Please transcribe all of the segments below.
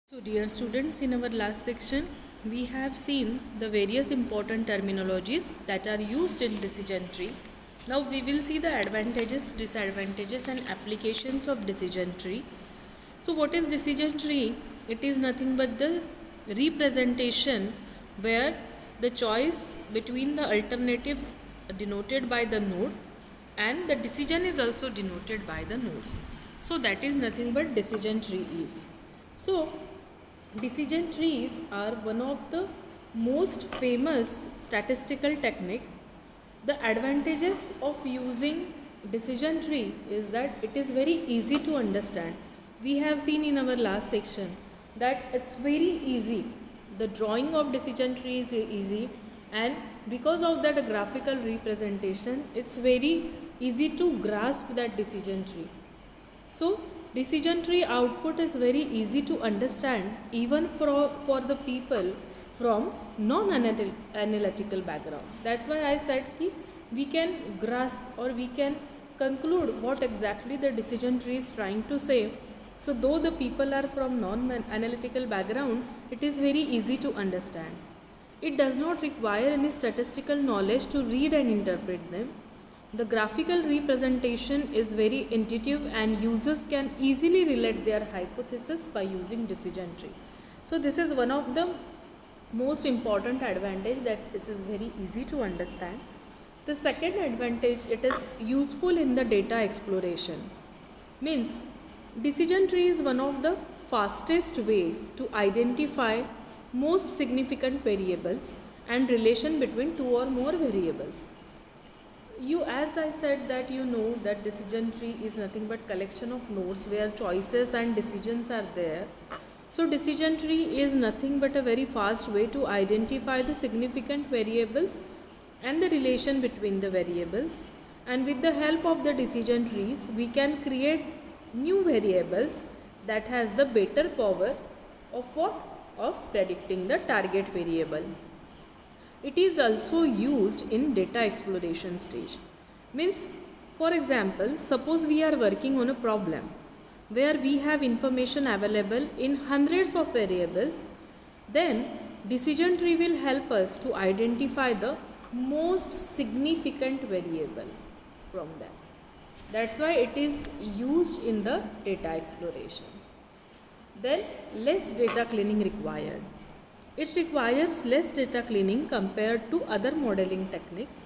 So dear students, in our last section, we have seen the various important terminologies that are used in decision tree. Now we will see the advantages, disadvantages and applications of decision tree. So what is decision tree? It is nothing but the representation where the choice between the alternatives denoted by the node and the decision is also denoted by the nodes. So that is nothing but decision tree is. So decision trees are one of the most famous statistical technique. The advantages of using decision tree is that it is very easy to understand. We have seen in our last section that it's very easy. The drawing of decision tree is easy, and because of that graphical representation, it's very easy to grasp that decision tree. So decision tree output is very easy to understand even for the people from non-analytical background. That's why I said कि we can grasp or we can conclude what exactly the decision tree is trying to say. So though the people are from non-analytical background, it is very easy to understand. It does not require any statistical knowledge to read and interpret them. The graphical representation is very intuitive and users can easily relate their hypothesis by using decision tree. So this is one of the most important advantage, that this is very easy to understand. The second advantage, it is useful in the data exploration. Means decision tree is one of the fastest way to identify most significant variables and relation between two or more variables. As I said that you know that decision tree is nothing but collection of nodes where choices and decisions are there. So decision tree is nothing but a very fast way to identify the significant variables and the relation between the variables. And with the help of the decision trees, we can create new variables that has the better power of what? Of predicting the target variable. It is also used in data exploration stage. Means, for example, suppose we are working on a problem where we have information available in hundreds of variables, then decision tree will help us to identify the most significant variable from that. That's why it is used in the data exploration. Then less data cleaning required. It requires less data cleaning compared to other modeling techniques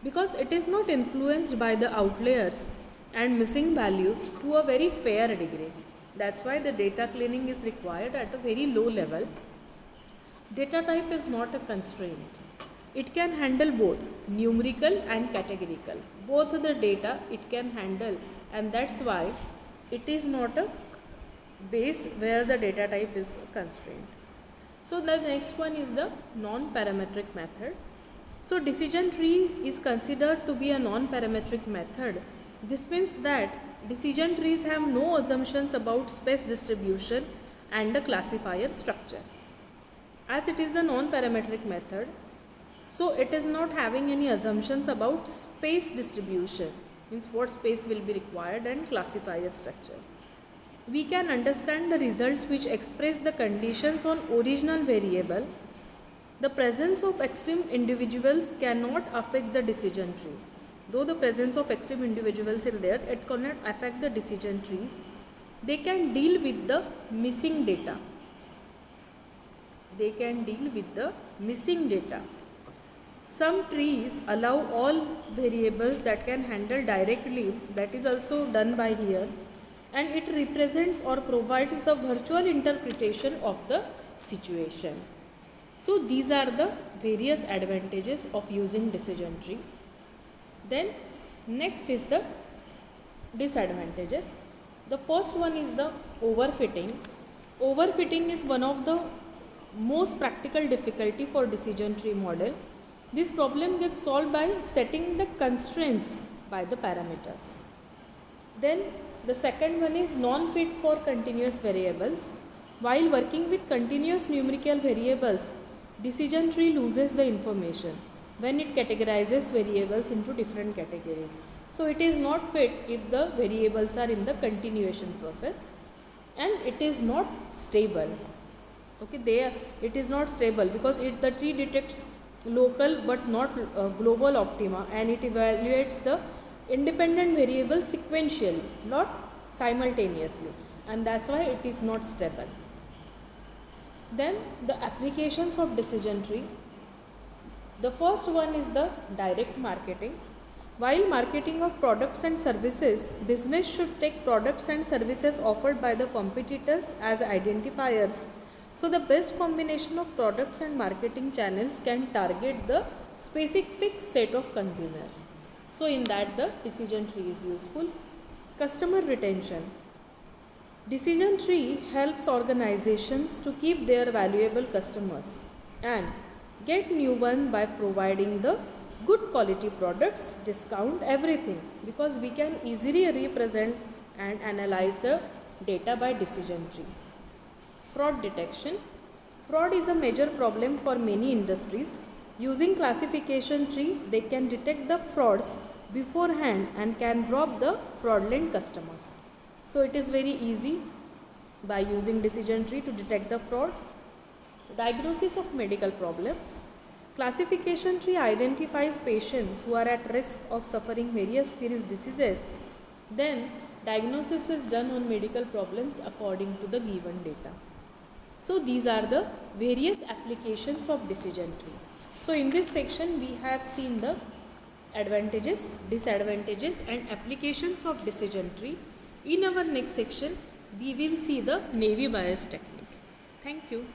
because it is not influenced by the outliers and missing values to a very fair degree. That's why the data cleaning is required at a very low level. Data type is not a constraint. It can handle both numerical and categorical. Both the data it can handle, and that's why it is not a base where the data type is constrained. So the next one is the non-parametric method. So decision tree is considered to be a non-parametric method. This means that decision trees have no assumptions about space distribution and the classifier structure. As it is the non-parametric method, so it is not having any assumptions about space distribution, means what space will be required, and classifier structure. We can understand the results which express the conditions on original variable. The presence of extreme individuals cannot affect the decision tree. Though the presence of extreme individuals is there, it cannot affect the decision trees. They can deal with the missing data. They can deal with the missing data. Some trees allow all variables that can handle directly. That is also done by here. And it represents or provides the virtual interpretation of the situation. So these are the various advantages of using decision tree. Then next is the disadvantages. The first one is the overfitting. Overfitting is one of the most practical difficulty for decision tree model. This problem gets solved by setting the constraints by the parameters. Then the second one is non-fit for continuous variables. While working with continuous numerical variables, decision tree loses the information when it categorizes variables into different categories. So it is not fit if the variables are in the continuation process, and it is not stable. Okay, it is not stable because the tree detects local but not global optima, and it evaluates the independent variables sequentially, not simultaneously, and that's why it is not stable. Then the applications of decision tree. The first one is the direct marketing. While marketing of products and services, business should take products and services offered by the competitors as identifiers. So the best combination of products and marketing channels can target the specific set of consumers. So in that the decision tree is useful. Customer retention. Decision tree helps organizations to keep their valuable customers and get new ones by providing the good quality products, discount everything, because we can easily represent and analyze the data by decision tree. Fraud detection. Fraud is a major problem for many industries. Using classification tree, they can detect the frauds beforehand and can drop the fraudulent customers. So it is very easy by using decision tree to detect the fraud. Diagnosis of medical problems. Classification tree identifies patients who are at risk of suffering various serious diseases. Then diagnosis is done on medical problems according to the given data. So these are the various applications of decision tree. So in this section we have seen the advantages, disadvantages and applications of decision tree. In our next section we will see the Navy bias technique. Thank you.